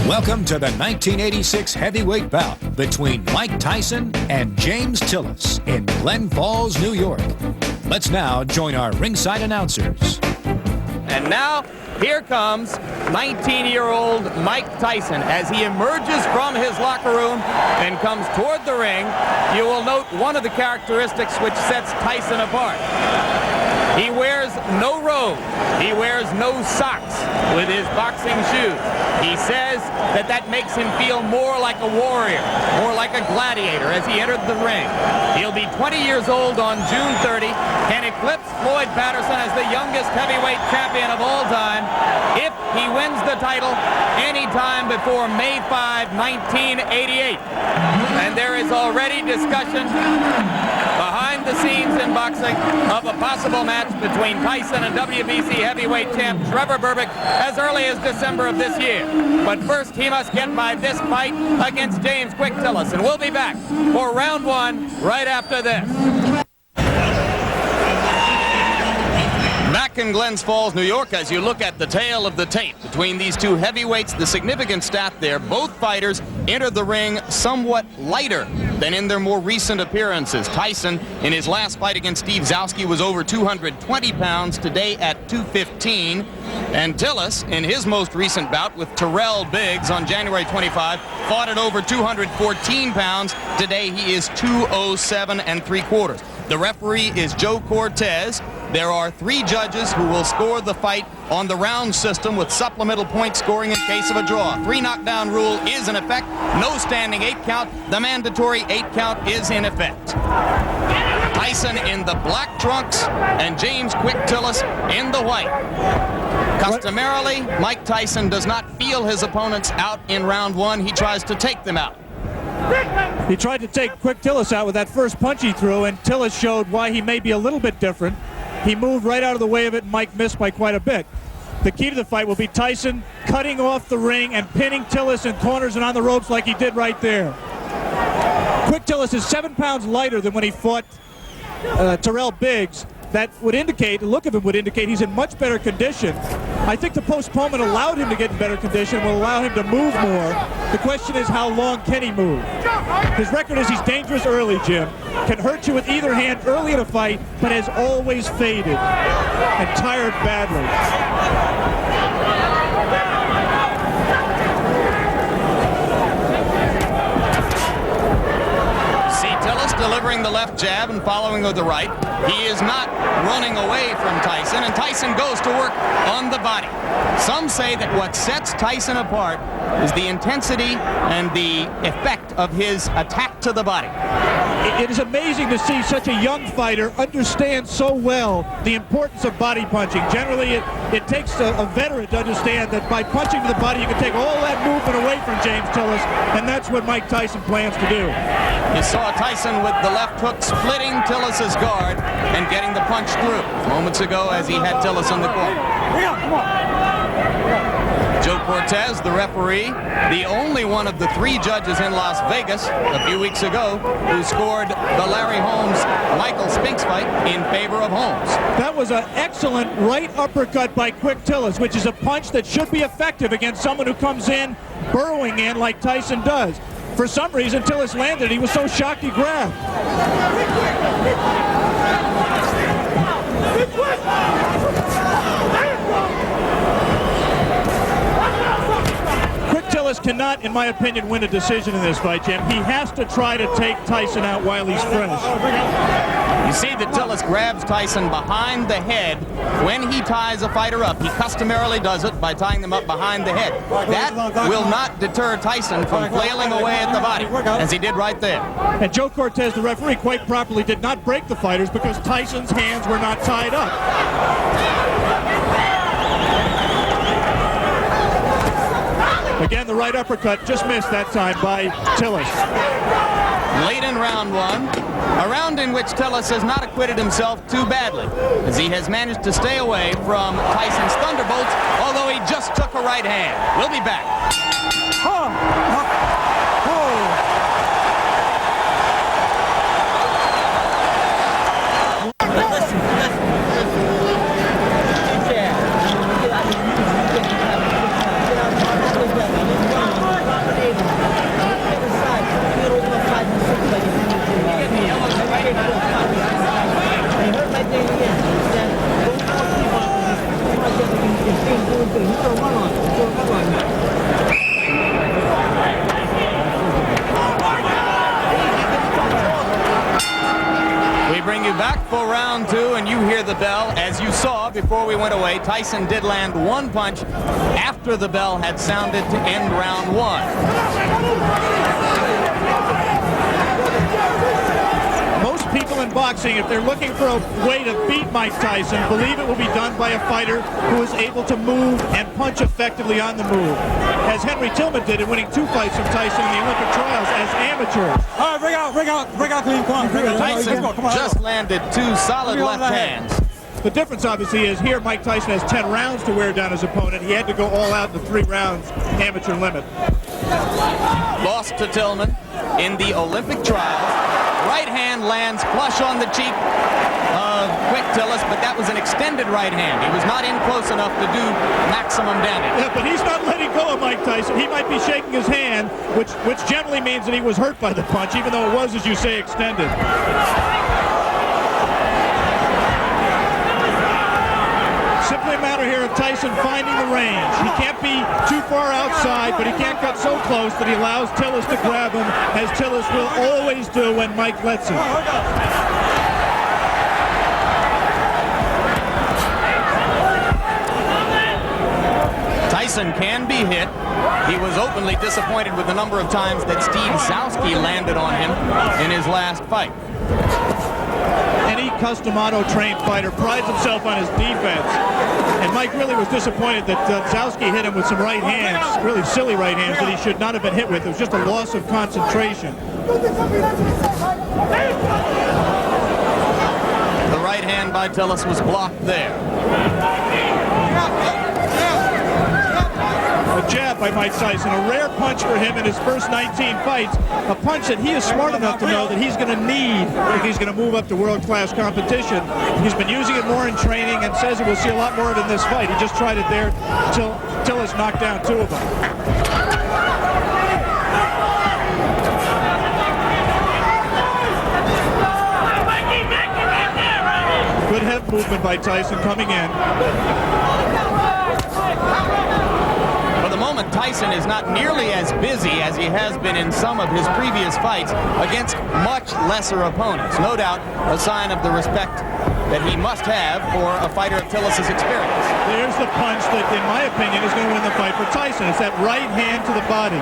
Welcome to the 1986 heavyweight bout between Mike Tyson and James Tillis in Glen Falls, New York. Let's now join our ringside announcers. And now, here comes 19-year-old Mike Tyson as he emerges from his locker room and comes toward the ring. You will note one of the characteristics which sets Tyson apart. He wears no robe. He wears no socks with his boxing shoes. He says that makes him feel more like a warrior, more like a gladiator as he entered the ring. He'll be 20 years old on June 30, can eclipse Floyd Patterson as the youngest heavyweight champion of all time if he wins the title anytime before May 5, 1988. And there is already discussion behind the scenes in boxing of a possible match between Tyson and WBC heavyweight champ Trevor Berbick as early as December of this year. But first, he must get by this fight against James Quick Tillis. And we'll be back for round one right after this. Back in Glens Falls, New York, as you look at the tale of the tape between these two heavyweights, the significant stat there, both fighters entered the ring somewhat lighter than in their more recent appearances. Tyson, in his last fight against Steve Zowski, was over 220 pounds, today at 215. And Tillis, in his most recent bout with Terrell Biggs on January 25, fought at over 214 pounds. Today he is 207 3/4. The referee is Joe Cortez. There are 3 judges who will score the fight on the round system with supplemental point scoring in case of a draw. 3 knockdown rule is in effect. No standing 8 count. The mandatory 8 count is in effect. Tyson in the black trunks and James Quick Tillis in the white. Customarily, Mike Tyson does not feel his opponents out in round 1. He tries to take them out. He tried to take Quick Tillis out with that first punch he threw, and Tillis showed why he may be a little bit different. He moved right out of the way of it, and Mike missed by quite a bit. The key to the fight will be Tyson cutting off the ring and pinning Tillis in corners and on the ropes like he did right there. Quick Tillis is 7 pounds lighter than when he fought Terrell Biggs. That would indicate, the look of him would indicate he's in much better condition. I think the postponement allowed him to get in better condition, will allow him to move more. The question is, how long can he move? His record is he's dangerous early, Jim. Can hurt you with either hand early in a fight, but has always faded and tired badly. Delivering the left jab and following with the right. He is not running away from Tyson, and Tyson goes to work on the body. Some say that what sets Tyson apart is the intensity and the effect of his attack to the body. It is amazing to see such a young fighter understand so well the importance of body punching. Generally, it takes a veteran to understand that by punching to the body, you can take all that movement away from James Tillis, and that's what Mike Tyson plans to do. You saw Tyson with the left hook splitting Tillis's guard and getting the punch through moments ago as he had Tillis in the corner. Joe Cortez, the referee, the only one of the 3 judges in Las Vegas a few weeks ago who scored the Larry Holmes-Michael Spinks fight in favor of Holmes. That was an excellent right uppercut by Quick Tillis, which is a punch that should be effective against someone who comes in, burrowing in like Tyson does. For some reason, Tillis landed. He was so shocked he grabbed. Tillis cannot, in my opinion, win a decision in this fight, Jim. He has to try to take Tyson out while he's fresh. You see that Tillis grabs Tyson behind the head when he ties a fighter up. He customarily does it by tying them up behind the head. That will not deter Tyson from flailing away at the body, as he did right there. And Joe Cortez, the referee, quite properly did not break the fighters because Tyson's hands were not tied up. Again, the right uppercut just missed that time by Tillis. Late in round 1, a round in which Tillis has not acquitted himself too badly, as he has managed to stay away from Tyson's thunderbolts, although he just took a right hand. We'll be back. before we went away, Tyson did land one punch after the bell had sounded to end round one. Most people in boxing, if they're looking for a way to beat Mike Tyson, believe it will be done by a fighter who is able to move and punch effectively on the move, as Henry Tillman did in winning 2 fights from Tyson in the Olympic trials as amateurs. All right, bring out clean punch. Tyson just landed 2 solid left hands. The difference, obviously, is here Mike Tyson has 10 rounds to wear down his opponent. He had to go all out in the 3 rounds amateur limit. Lost to Tillman in the Olympic trials. Right hand lands flush on the cheek of Quick Tillis, but that was an extended right hand. He was not in close enough to do maximum damage. Yeah, but he's not letting go of Mike Tyson. He might be shaking his hand, which generally means that he was hurt by the punch, even though it was, as you say, extended. Simply a matter here of Tyson finding the range. He can't be too far outside, but he can't cut so close that he allows Tillis to grab him, as Tillis will always do when Mike lets him. Tyson can be hit. He was openly disappointed with the number of times that Steve Zowski landed on him in his last fight. Any custom auto-trained fighter prides himself on his defense. And Mike really was disappointed that Zowski hit him with some right hands, really silly right hands that he should not have been hit with. It was just a loss of concentration. The right hand by Tillis was blocked there. A jab by Mike Tyson, a rare punch for him in his first 19 fights, a punch that he is smart enough to know that he's going to need if he's going to move up to world-class competition. He's been using it more in training and says we'll see a lot more of it in this fight. He just tried it there until Tillis knocked down 2 of them. Good head movement by Tyson coming in. For the moment, Tyson is not nearly as busy as he has been in some of his previous fights against much lesser opponents. No doubt a sign of the respect that he must have for a fighter of Tillis' experience. There's the punch that, in my opinion, is going to win the fight for Tyson. It's that right hand to the body.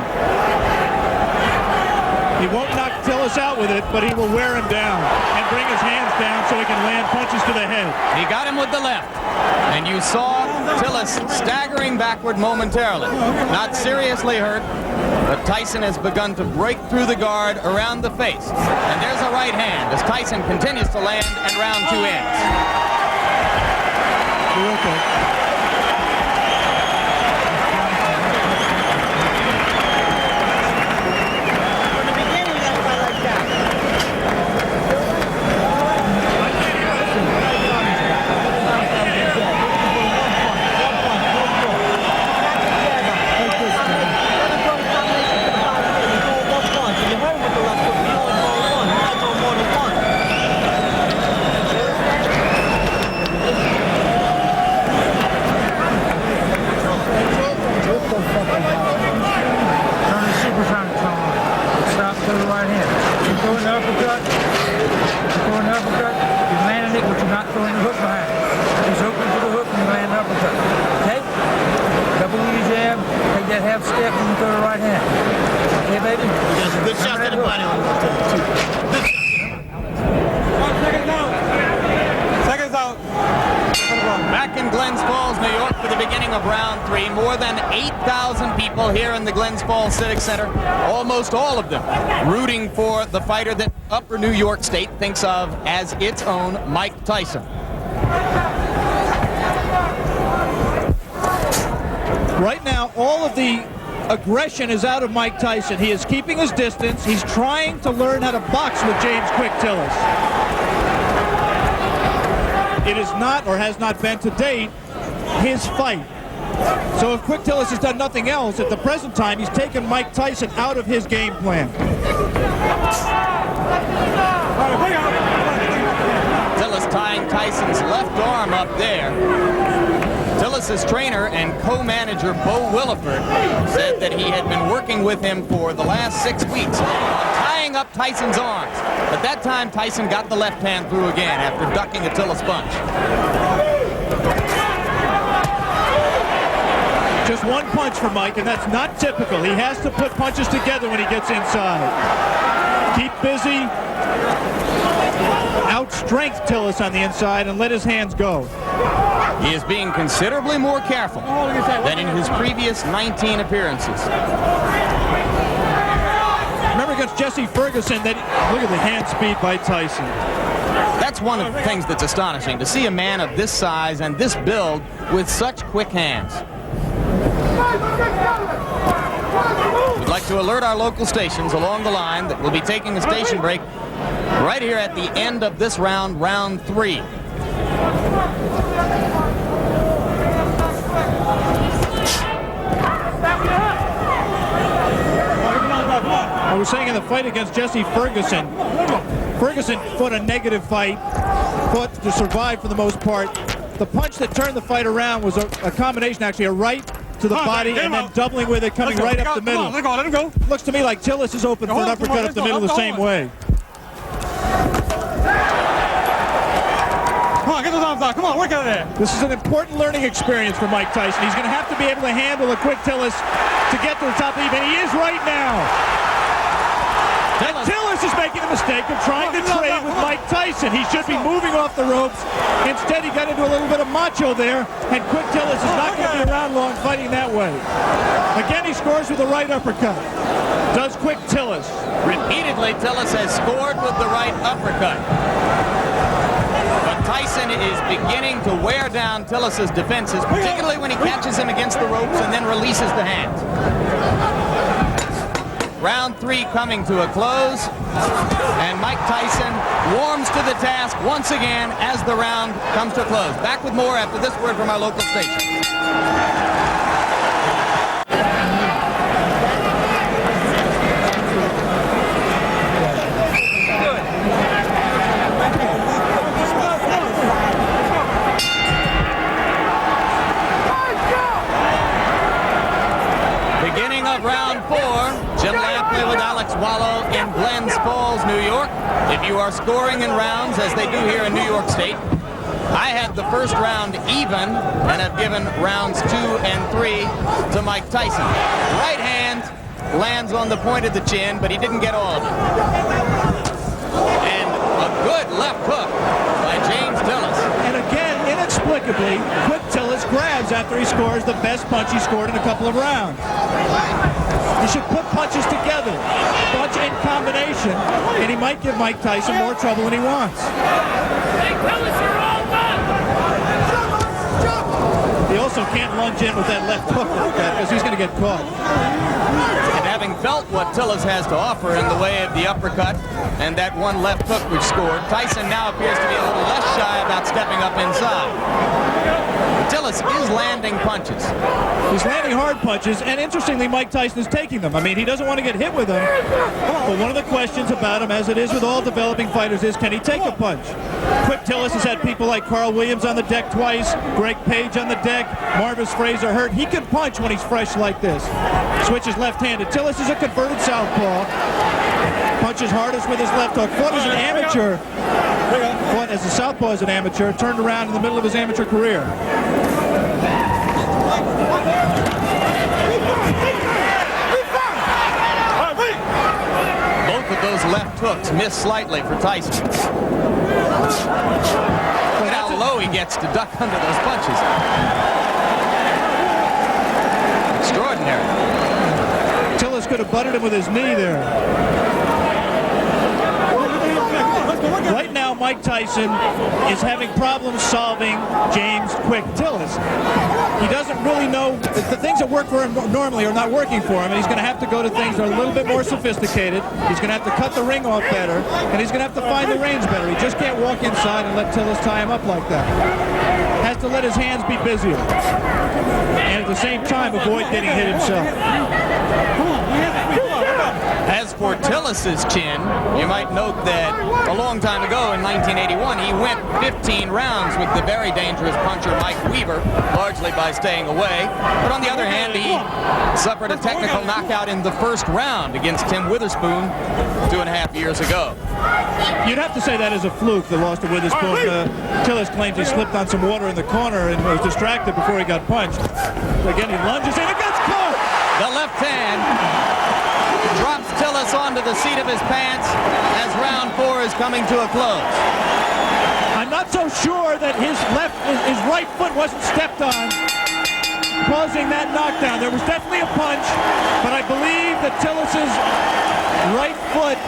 He won't knock Tillis out with it, but he will wear him down and bring his hands down so he can land punches to the head. He got him with the left, and you saw Tillis staggering backward momentarily. Not seriously hurt, but Tyson has begun to break through the guard around the face. And there's a right hand as Tyson continues to land, and round 2 ends. Back in Glens Falls, New York for the beginning of round 3. More than 8,000 people here in the Glens Falls Civic Center. Almost all of them rooting for the fighter that Upper New York State thinks of as its own Mike Tyson. Right now, all of the aggression is out of Mike Tyson. He is keeping his distance. He's trying to learn how to box with James Quick Tillis. It is not, or has not been to date, his fight. So if Quick Tillis has done nothing else, at the present time, he's taken Mike Tyson out of his game plan. Tillis tying Tyson's left arm up there. Tillis' trainer and co-manager Bo Williford said that he had been working with him for the last 6 weeks on tying up Tyson's arms. But that time Tyson got the left hand through again after ducking a Tillis punch. Just one punch for Mike, and that's not typical. He has to put punches together when he gets inside. Keep busy. Outstrength Tillis on the inside and let his hands go. He is being considerably more careful than in his previous 19 appearances. Remember against Jesse Ferguson, look at the hand speed by Tyson. That's one of the things that's astonishing, to see a man of this size and this build with such quick hands. We'd like to alert our local stations along the line that we'll be taking a station break right here at the end of this round, round 3. I was saying in the fight against Jesse Ferguson, Ferguson fought a negative fight, fought to survive for the most part. The punch that turned the fight around was a combination, actually, a right to the body and then doubling with it, coming right up the middle. Let him go. Looks to me like Tillis is open for an uppercut up the middle the same way. Come on, get those arms out. Come on, work out of there. This is an important learning experience for Mike Tyson. He's going to have to be able to handle a quick Tillis to get to the top of the event. He is right now. Tillis is making the mistake of trying to trade with Mike Tyson. He should be moving off the ropes. Instead, he got into a little bit of macho there, and quick Tillis is not going to be around long fighting that way. Again, he scores with the right uppercut. Does quick Tillis. Repeatedly, Tillis has scored with the right uppercut. But Tyson is beginning to wear down Tillis' defenses, particularly when he catches him against the ropes and then releases the hands. Round 3 coming to a close, and Mike Tyson warms to the task once again as the round comes to a close. Back with more after this word from our local station. Beginning of round 4. Jim Lampley with Alex Wallow in Glens Falls, New York. If you are scoring in rounds, as they do here in New York State, I had the first round even and have given rounds 2 and 3 to Mike Tyson. Right hand lands on the point of the chin, but he didn't get all of it. And a good left hook by James Tillis. And again, inexplicably, quick Tillis grabs after he scores the best punch he scored in a couple of rounds. You should put punches together, punch in combination, and he might give Mike Tyson more trouble than he wants. He also can't lunge in with that left hook like that because he's going to get caught. And having felt what Tillis has to offer in the way of the uppercut and that one left hook which scored, Tyson now appears to be a little less shy about stepping up inside. Tillis is landing punches. He's landing hard punches, and interestingly, Mike Tyson is taking them. I mean, he doesn't want to get hit with them, but one of the questions about him, as it is with all developing fighters, is can he take a punch? Quick Tillis has had people like Carl Williams on the deck twice, Greg Page on the deck, Marvis Fraser hurt. He can punch when he's fresh like this. Switches left-handed. Tillis is a converted southpaw. Punches hardest with his left hook. Fought as an amateur. Fought as a southpaw as an amateur. Turned around in the middle of his amateur career. Both of those left hooks miss slightly for Tyson. Look how low he gets to duck under those punches. Extraordinary. Tillis could have butted him with his knee there. Right now, Mike Tyson is having problems solving James Quick Tillis. He doesn't really know, the things that work for him normally are not working for him, and he's going to have to go to things that are a little bit more sophisticated. He's going to have to cut the ring off better, and he's going to have to find the range better. He just can't walk inside and let Tillis tie him up like that. Has to let his hands be busier, and at the same time avoid getting hit himself. As for Tillis, Tillis's chin. You might note that a long time ago in 1981, he went 15 rounds with the very dangerous puncher Mike Weaver, largely by staying away. But on the other hand, he suffered a technical knockout in the first round against Tim Witherspoon 2.5 years ago. You'd have to say that is a fluke, the loss to Witherspoon. Tillis claims he slipped on some water in the corner and was distracted before he got punched. Again, he lunges in and gets caught. The left hand drops Tillis onto the seat of his pants as round 4 is coming to a close. I'm not so sure that his right foot wasn't stepped on, causing that knockdown. There was definitely a punch, but I believe that Tillis's right foot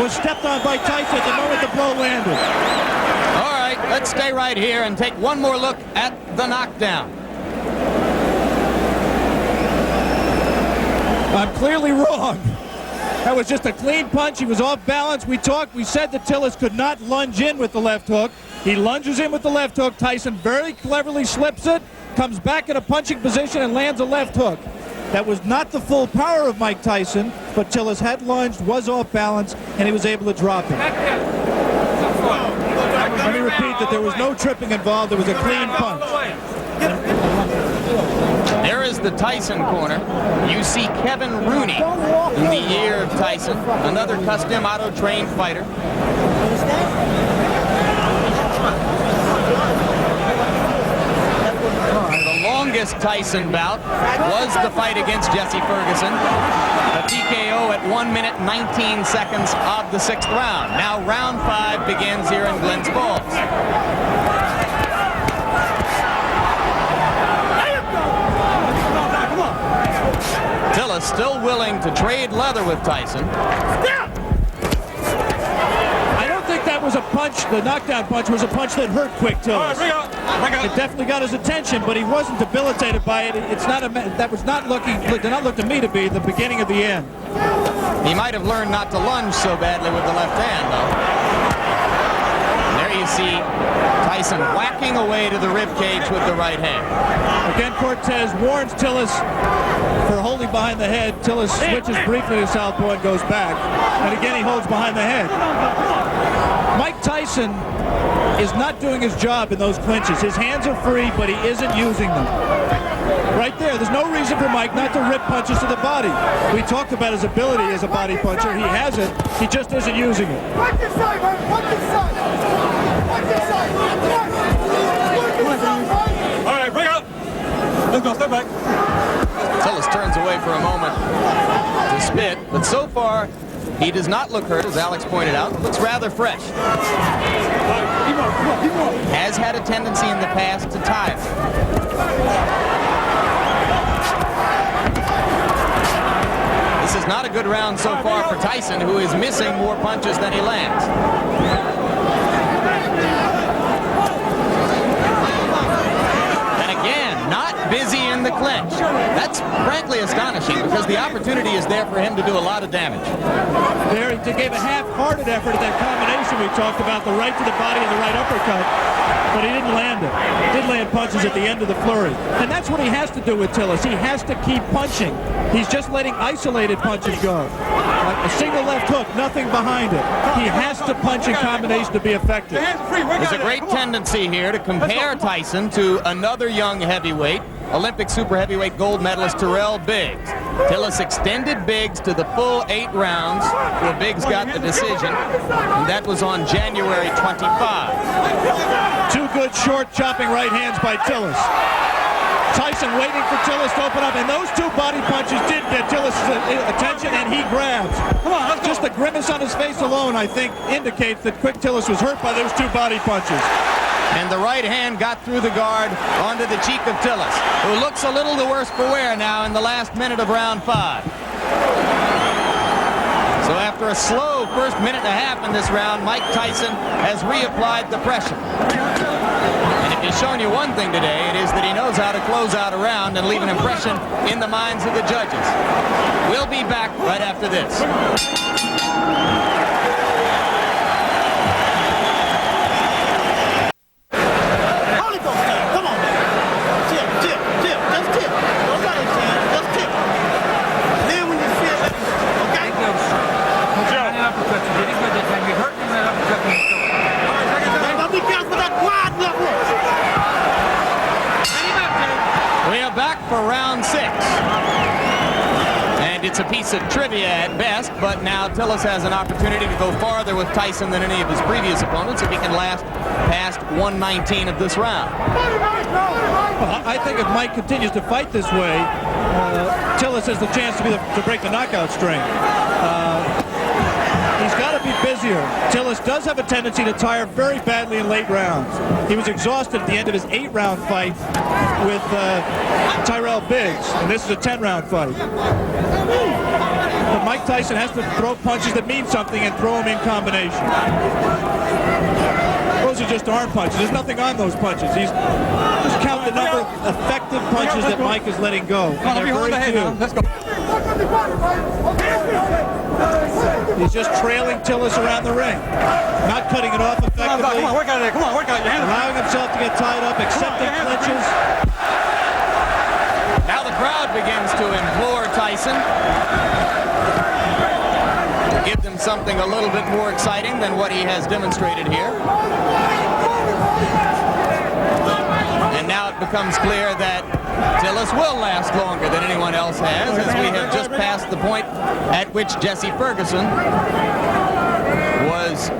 was stepped on by Tyson at the moment the blow landed. All right, let's stay right here and take one more look at the knockdown. I'm clearly wrong. That was just a clean punch. He was off balance. We said that Tillis could not lunge in with the left hook. He lunges in with the left hook. Tyson very cleverly slips it, comes back in a punching position and lands a left hook. That was not the full power of Mike Tyson, but Tillis had lunged, was off balance, and he was able to drop it. Let me repeat that there was no tripping involved. There was a clean punch. There is the Tyson corner. You see Kevin Rooney in the year of Tyson, another custom auto-trained fighter. The longest Tyson bout was the fight against Jesse Ferguson. A TKO at 1 minute 19 seconds of the 6th round. Now round 5 begins here in Glens Falls. Tillis still willing to trade leather with Tyson. I don't think that was a punch. The knockdown punch was a punch that hurt Quick Tillis. It definitely got his attention, but he wasn't debilitated by it. It's not that was not looking. Did not look to me to be the beginning of the end. He might have learned not to lunge so badly with the left hand, though. And there you see Tyson whacking away to the rib cage with the right hand. Again, Cortez warns Tillis for holding behind the head. Tillis switches briefly to southpaw and goes back. And again, he holds behind the head. Mike Tyson is not doing his job in those clinches. His hands are free, but he isn't using them. Right there, there's no reason for Mike not to rip punches to the body. We talked about his ability as a body puncher. He has it. He just isn't using it. Watch this side, man. Watch this side. Watch this side. All right, bring up. Let's go, step back. Tillis turns away for a moment to spit, but so far he does not look hurt, as Alex pointed out. Looks rather fresh. Has had a tendency in the past to tire. This is not a good round so far for Tyson, who is missing more punches than he lands. And again, not busy in the clinch. That's frankly astonishing because the opportunity is there for him to do a lot of damage. There, he gave a half-hearted effort at that combination we talked about, the right to the body and the right uppercut, but he didn't land it. He did land punches at the end of the flurry. And that's what he has to do with Tillis. He has to keep punching. He's just letting isolated punches go. Like a single left hook, nothing behind it. He has to punch in combination to be effective. There's a great tendency here to compare Tyson to another young heavyweight, Olympic super heavyweight gold medalist Terrell Biggs. Tillis extended Biggs to the full 8 rounds where Biggs got the decision, and that was on January 25. Two good short chopping right hands by Tillis. Tyson waiting for Tillis to open up, and those two body punches did get Tillis' attention, and he grabs. Just the grimace on his face alone, I think, indicates that Quick Tillis was hurt by those two body punches. And the right hand got through the guard onto the cheek of Tillis, who looks a little the worse for wear now in the last minute of round 5. So after a slow first minute and a half in this round, Mike Tyson has reapplied the pressure. And if he's shown you one thing today, it is that he knows how to close out a round and leave an impression in the minds of the judges. We'll be back right after this. It's a piece of trivia at best, but now Tillis has an opportunity to go farther with Tyson than any of his previous opponents if he can last past 119 of this round. Well, I think if Mike continues to fight this way, Tillis has the chance to break the knockout string. He's got to be busier. Tillis does have a tendency to tire very badly in late rounds. He was exhausted at the end of his 8-round fight with Tyrell Biggs, and this is a 10-round fight. But Mike Tyson has to throw punches that mean something and throw them in combination. Those are just arm punches. There's nothing on those punches. He's just count the number of effective punches that Mike is letting go. And they're very few. Let's go. He's just trailing Tillis around the ring, not cutting it off effectively. Come on, work out of there. Come on, work out. Your hands. Allowing himself to get tied up, accepting clinches. Now the crowd begins to implore Tyson to give them something a little bit more exciting than what he has demonstrated here. And now it becomes clear that Tillis will last longer than anyone else has, as we have just passed the point at which Jesse Ferguson was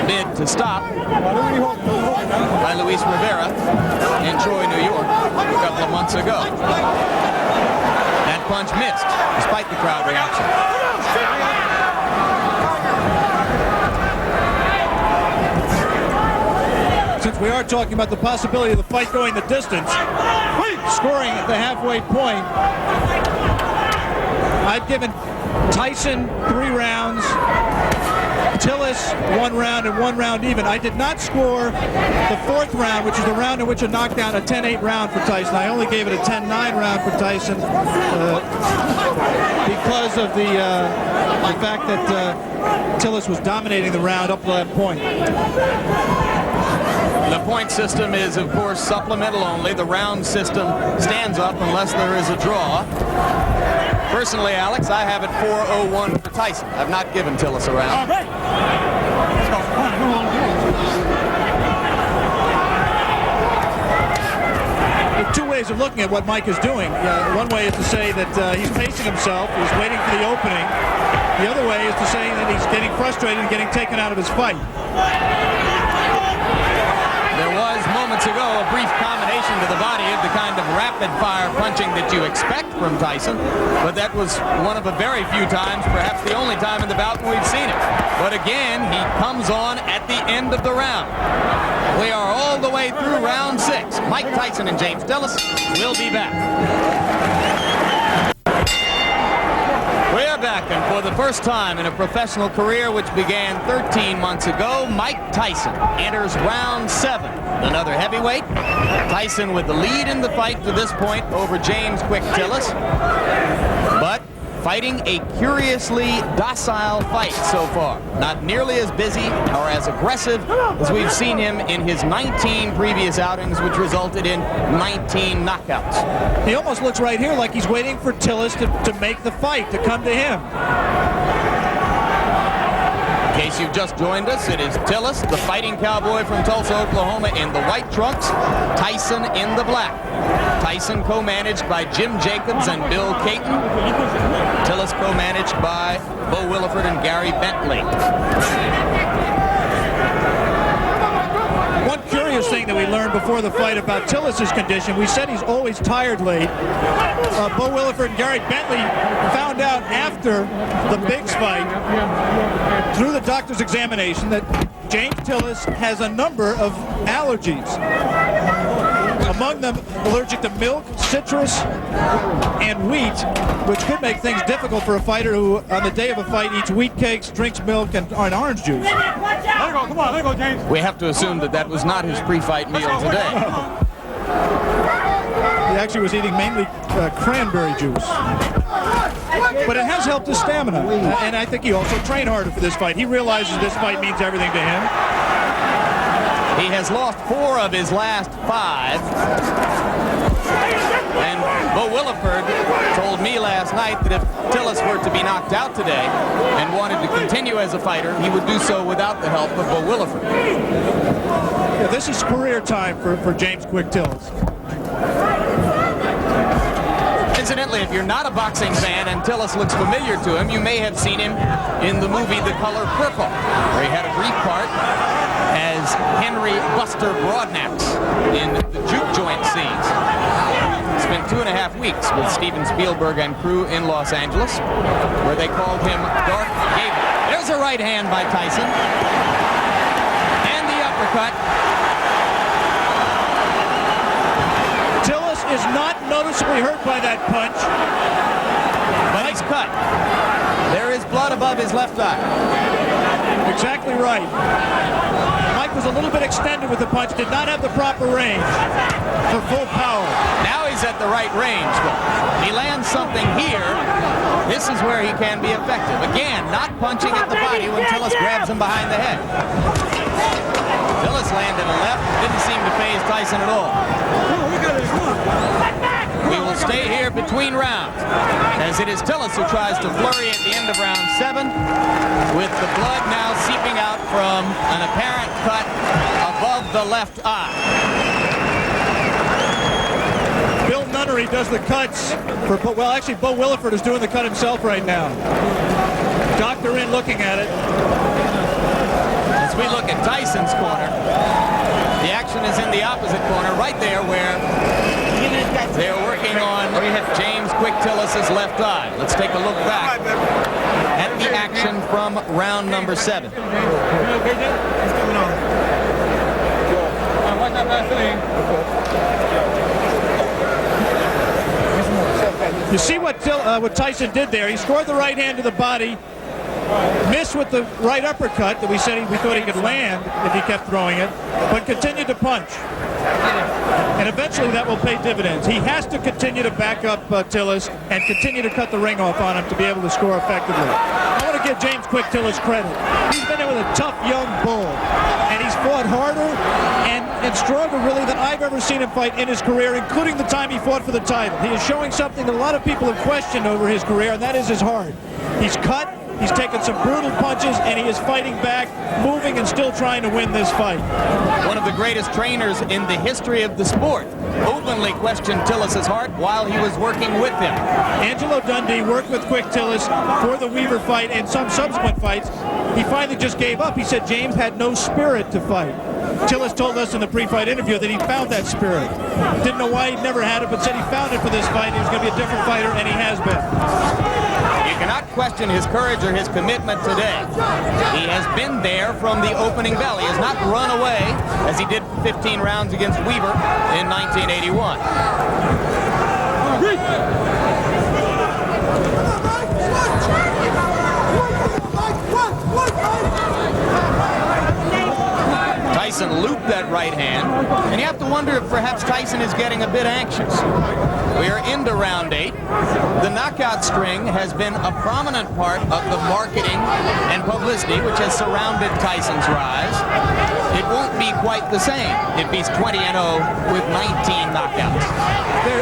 bid to stop by Luis Rivera in Troy, New York, a couple of months ago. That punch missed, despite the crowd reaction. Since we are talking about the possibility of the fight going the distance, scoring at the halfway point, I've given Tyson 3 rounds, Tillis 1 round and 1 round even. I did not score the 4th round, which is the round in which a knockdown, a 10-8 round for Tyson. I only gave it a 10-9 round for Tyson because of the fact that Tillis was dominating the round up to that point. The point system is, of course, supplemental only. The round system stands up unless there is a draw. Personally, Alex, I have it 4-0-1 for Tyson. I've not given Tillis a round. Let's go. Come on. There are 2 ways of looking at what Mike is doing. One way is to say that he's pacing himself, he's waiting for the opening. The other way is to say that he's getting frustrated and getting taken out of his fight. There was moments ago a brief combination to the body of the kind of rapid-fire punching that you expect from Tyson, but that was one of a very few times, perhaps the only time in the bout when we've seen it. But again, he comes on at the end of the round. We are all the way through round 6. Mike Tyson and James Tillis will be back. We are back, and for the first time in a professional career which began 13 months ago, Mike Tyson enters round 7. Another heavyweight. Tyson with the lead in the fight to this point over James Quick Tillis, but fighting a curiously docile fight so far. Not nearly as busy or as aggressive as we've seen him in his 19 previous outings, which resulted in 19 knockouts. He almost looks right here like he's waiting for Tillis to make the fight, to come to him. In case you've just joined us, it is Tillis, the fighting cowboy from Tulsa, Oklahoma, in the white trunks, Tyson in the black. Tyson co-managed by Jim Jacobs and Bill Caton. Tillis co-managed by Bo Williford and Gary Bentley. One curious thing that we learned before the fight about Tillis' condition, we said he's always tired late. Bo Williford and Gary Bentley found out after the Biggs fight, through the doctor's examination, that James Tillis has a number of allergies. Among them, allergic to milk, citrus, and wheat, which could make things difficult for a fighter who, on the day of a fight, eats wheat cakes, drinks milk, and orange juice. Let it go. Come on. Let it go, James. We have to assume that that was not his pre-fight meal today. He actually was eating mainly cranberry juice. But it has helped his stamina, and I think he also trained harder for this fight. He realizes this fight means everything to him. He has lost 4 of his last 5. And Bo Williford told me last night that if Tillis were to be knocked out today and wanted to continue as a fighter, he would do so without the help of Bo Williford. Yeah, this is career time for James Quick Tillis. It's Incidentally, if you're not a boxing fan and Tillis looks familiar to him, you may have seen him in the movie The Color Purple, where he had a brief part as Henry Buster Broadnax in the juke joint scenes. Spent 2.5 weeks with Steven Spielberg and crew in Los Angeles, where they called him Darth Gable. There's a right hand by Tyson. And the uppercut. Tillis is not noticeably hurt by that punch. But he's cut. There is blood above his left eye. Exactly right. Mike was a little bit extended with the punch, did not have the proper range for full power. Now he's at the right range, though. He lands something here. This is where he can be effective. Again, not punching at the body when Tillis grabs him behind the head. Tillis landed a left. Didn't seem to faze Tyson at all. We will stay here between rounds, as it is Tillis who tries to flurry at the end of round 7, with the blood now seeping out from an apparent cut above the left eye. Bill Nunnery does the cuts for, well, actually, Bo Williford is doing the cut himself right now. Doctor in looking at it. As we look at Tyson's corner, the action is in the opposite corner, right there where they're working on James Quick Tillis' left eye. Let's take a look back at the action from round number 7. You see what Tyson did there. He scored the right hand to the body, missed with the right uppercut that we thought he could land if he kept throwing it, but continued to punch. And eventually that will pay dividends. He has to continue to back up Tillis and continue to cut the ring off on him to be able to score effectively. I want to give James Quick Tillis credit. He's been there with a tough young bull, and he's fought harder and stronger really than I've ever seen him fight in his career, including the time he fought for the title. He is showing something that a lot of people have questioned over his career, and that is his heart. He's cut. He's taken some brutal punches, and he is fighting back, moving, and still trying to win this fight. One of the greatest trainers in the history of the sport openly questioned Tillis' heart while he was working with him. Angelo Dundee worked with Quick Tillis for the Weaver fight and some subsequent fights. He finally just gave up. He said James had no spirit to fight. Tillis told us in the pre-fight interview that he found that spirit. Didn't know why he'd never had it, but said he found it for this fight. He was going to be a different fighter, and he has been. You cannot question his courage or his commitment today. He has been there from the opening bell. He has not run away as he did 15 rounds against Weaver in 1981. Tyson looped that right hand, and you have to wonder if perhaps Tyson is getting a bit anxious. We are into round 8. The knockout string has been a prominent part of the marketing and publicity which has surrounded Tyson's rise. It won't be quite the same if he's 20-0 with 19 knockouts.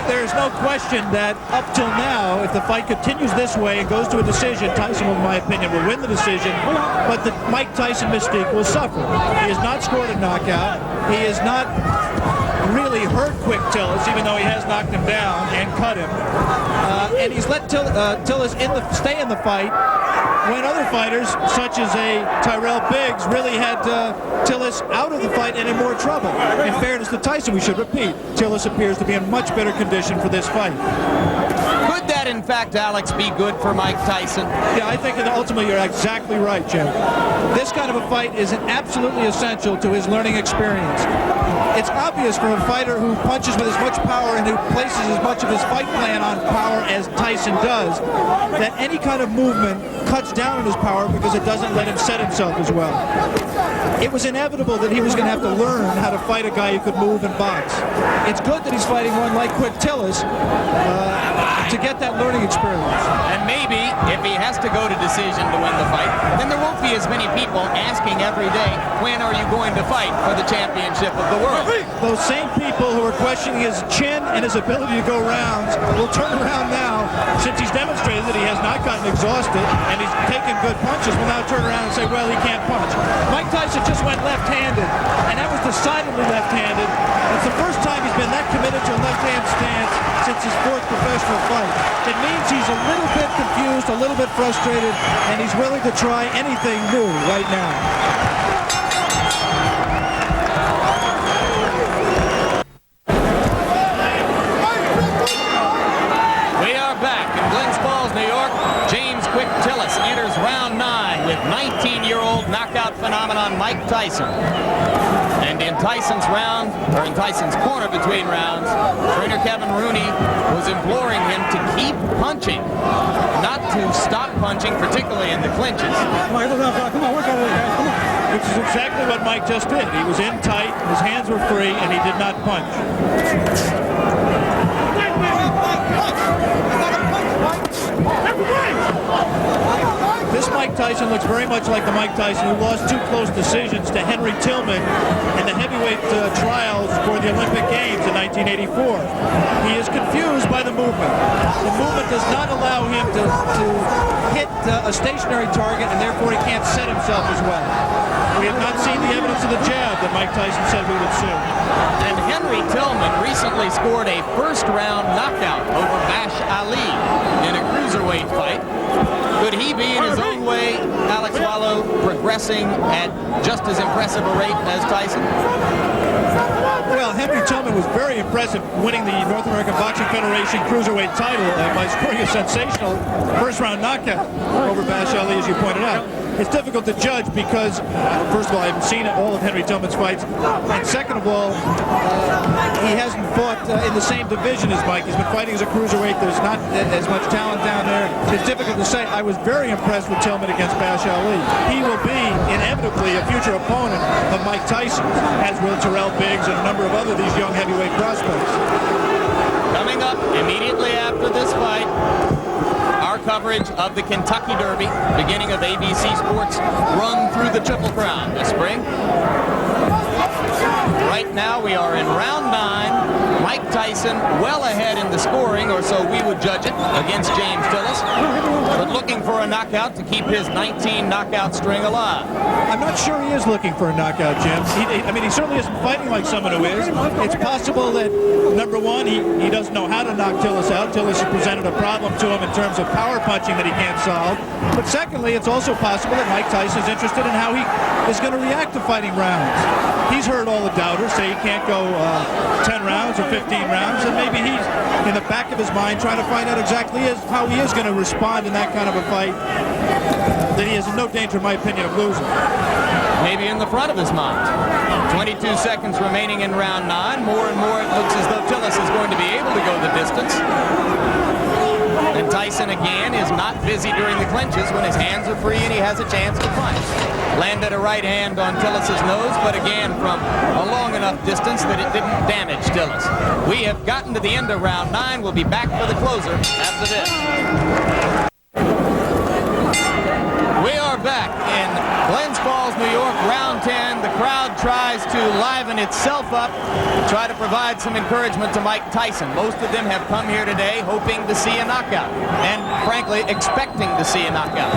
There's no question that up till now, if the fight continues this way and goes to a decision, Tyson, in my opinion, will win the decision, but the Mike Tyson mystique will suffer. He has not scored a knockout. He has not really hurt Quick Tillis, even though he has knocked him down and cut him. And he's let Tillis stay in the fight when other fighters, such as a Tyrell Biggs, really had Tillis out of the fight and in more trouble. In fairness to Tyson, we should repeat, Tillis appears to be in much better condition for this fight. Could that, in fact, Alex, be good for Mike Tyson? Yeah, I think that ultimately you're exactly right, Jim. This kind of a fight is absolutely essential to his learning experience. It's obvious for a fighter who punches with as much power and who places as much of his fight plan on power as Tyson does, that any kind of movement cuts down on his power because it doesn't let him set himself as well. It was inevitable that he was going to have to learn how to fight a guy who could move and box. It's good that he's fighting one like Quick Tillis to get that learning experience. And maybe if he has to go to decision to win the fight, then there won't be as many people asking every day, when are you going to fight for the championship of the world? Those same people who are questioning his chin and his ability to go rounds will turn around now, since he's demonstrated that he has not gotten exhausted and he's taken good punches, will now turn around and say, well, he can't punch. Mike Tyson just went left-handed, and that was decidedly left-handed. It's the first time he's been that committed committed to a left-hand stance since his 4th professional fight. It means he's a little bit confused, a little bit frustrated, and he's willing to try anything new right now. We are back in Glens Falls, New York. James "Quick" Tillis enters round 9 with 19-year-old knockout phenomenon Mike Tyson. And in Tyson's round, or in Tyson's corner between rounds, trainer Kevin Rooney was imploring him to keep punching, not to stop punching, particularly in the clinches. Come on, work out of it, guys. Come on. Which is exactly what Mike just did. He was in tight, his hands were free, and he did not punch. This Mike Tyson looks very much like the Mike Tyson who lost 2 close decisions to Henry Tillman in the heavyweight trials for the Olympic Games in 1984. He is confused by the movement. The movement does not allow him to hit a stationary target, and therefore he can't set himself as well. We have not seen the evidence of the jab that Mike Tyson said we would see. And Henry Tillman recently scored a first-round knockout over Bash Ali in a cruiserweight fight. Could he be, in his own way, Alex Wallow, progressing at just as impressive a rate as Tyson? Well, Henry Tillman was very impressive winning the North American Boxing Federation cruiserweight title by scoring a sensational first-round knockout over Bash Ali, as you pointed out. It's difficult to judge because, first of all, I haven't seen all of Henry Tillman's fights, and second of all, he hasn't fought in the same division as Mike. He's been fighting as a cruiserweight. There's not as much talent down there. It's difficult to say. I was very impressed with Tillman against Bash Ali. He will be inevitably a future opponent of Mike Tyson, as will Terrell Biggs and a number of other these young heavyweight prospects. Coming up immediately after this fight, our coverage of the Kentucky Derby, beginning of ABC Sports' run through the Triple Crown this spring. Right now we are in round 9. Mike Tyson well ahead in the scoring, or so we would judge it, against James Tillis, but looking for a knockout to keep his 19 knockout string alive. I'm not sure he is looking for a knockout, Jim. He certainly isn't fighting like someone who is. It's possible that, number one, he doesn't know how to knock Tillis out. Tillis has presented a problem to him in terms of power punching that he can't solve. But secondly, it's also possible that Mike Tyson is interested in how he is going to react to fighting rounds. He's heard all the doubters say he can't go 10 rounds or 15 rounds, and maybe he's in the back of his mind trying to find out exactly how he is going to respond in that kind of a fight that he is in no danger, in my opinion, of losing. Maybe in the front of his mind. 22 seconds remaining in round 9. More and more it looks as though Tillis is going to be able to go the distance. And Tyson, again, is not busy during the clinches when his hands are free and he has a chance to punch. Landed a right hand on Tillis' nose, but again from a long enough distance that it didn't damage Tillis. We have gotten to the end of round 9. We'll be back for the closer after this. We are back in Glens Falls, New York, round 10. The crowd tries to liven itself up, try to provide some encouragement to Mike Tyson. Most of them have come here today hoping to see a knockout and, frankly, expecting to see a knockout.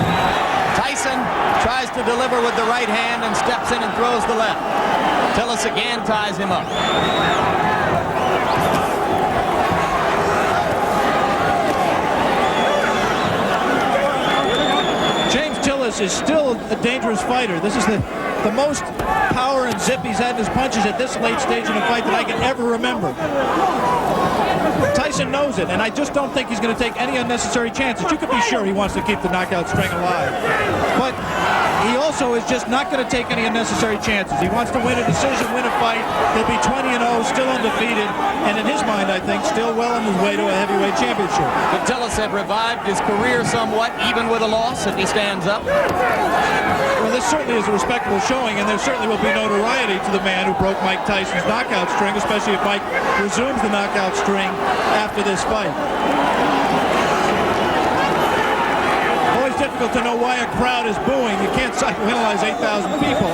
Tyson tries to deliver with the right hand and steps in and throws the left. Tillis again ties him up. Tillis is still a dangerous fighter. This is the most power and zip he's had in his punches at this late stage in a fight that I can ever remember. Tyson knows it, and I just don't think he's going to take any unnecessary chances. You can be sure he wants to keep the knockout string alive. But he also is just not going to take any unnecessary chances. He wants to win a decision, win a fight. He'll be 20-0, still undefeated, and in his mind, I think, still well on his way to a heavyweight championship. Could Tillis have revived his career somewhat, even with a loss, if he stands up? Well, this certainly is a respectable showing, and there certainly will be notoriety to the man who broke Mike Tyson's knockout string, especially if Mike resumes the knockout string after this fight. Always difficult to know why a crowd is booing. You can't psychoanalyze 8,000 people.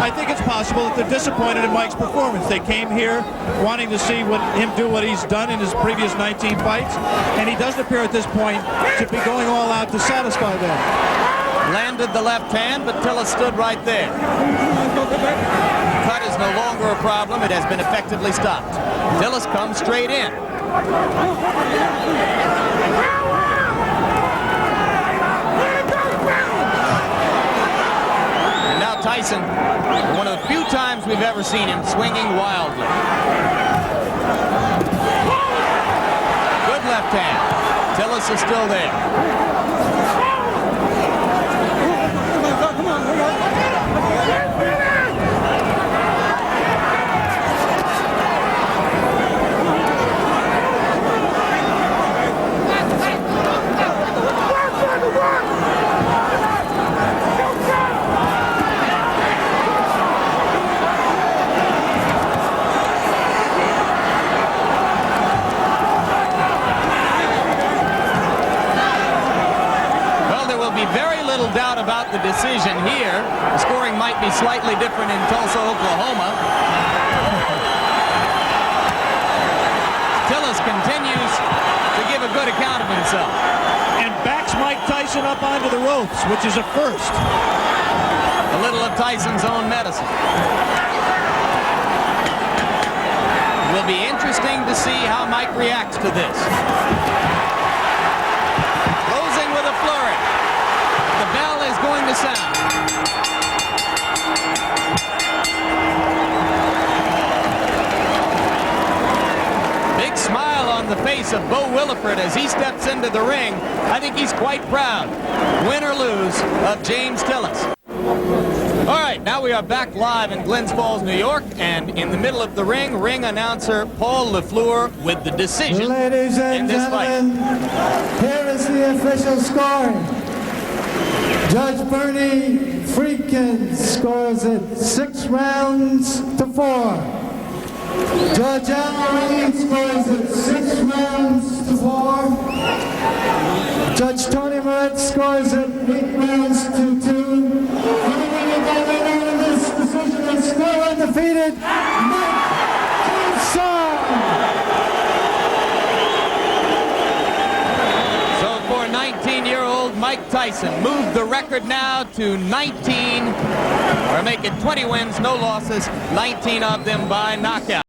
I think it's possible that they're disappointed in Mike's performance. They came here wanting to see him do what he's done in his previous 19 fights, and he doesn't appear at this point to be going all out to satisfy them. landed the left hand, but Tillis stood right there. Cut is no longer a problem. It has been effectively stopped. Tillis comes straight in. And now Tyson, one of the few times we've ever seen him swinging wildly. Good left hand. Tillis is still there. Doubt about the decision here. The scoring might be slightly different in Tulsa, Oklahoma. Tillis continues to give a good account of himself. And backs Mike Tyson up onto the ropes, which is a first. A little of Tyson's own medicine. It will be interesting to see how Mike reacts to this. Closing with a flurry. The bell is going to sound. Big smile on the face of Bo Williford as he steps into the ring. I think he's quite proud, win or lose, of James Tillis. All right, now we are back live in Glens Falls, New York, and in the middle of the ring announcer Paul LaFleur with the decision Ladies and in this gentlemen, here is the official scoring. Judge Bernie Friedkin scores it 6 rounds to 4. Judge Al scores it 6 rounds to 4. Judge Tony Moret scores it 8 rounds to 2. This decision is still undefeated, Mike Tyson. 19-year-old Mike Tyson moved the record now to 19, or make it 20 wins, no losses, 19 of them by knockout.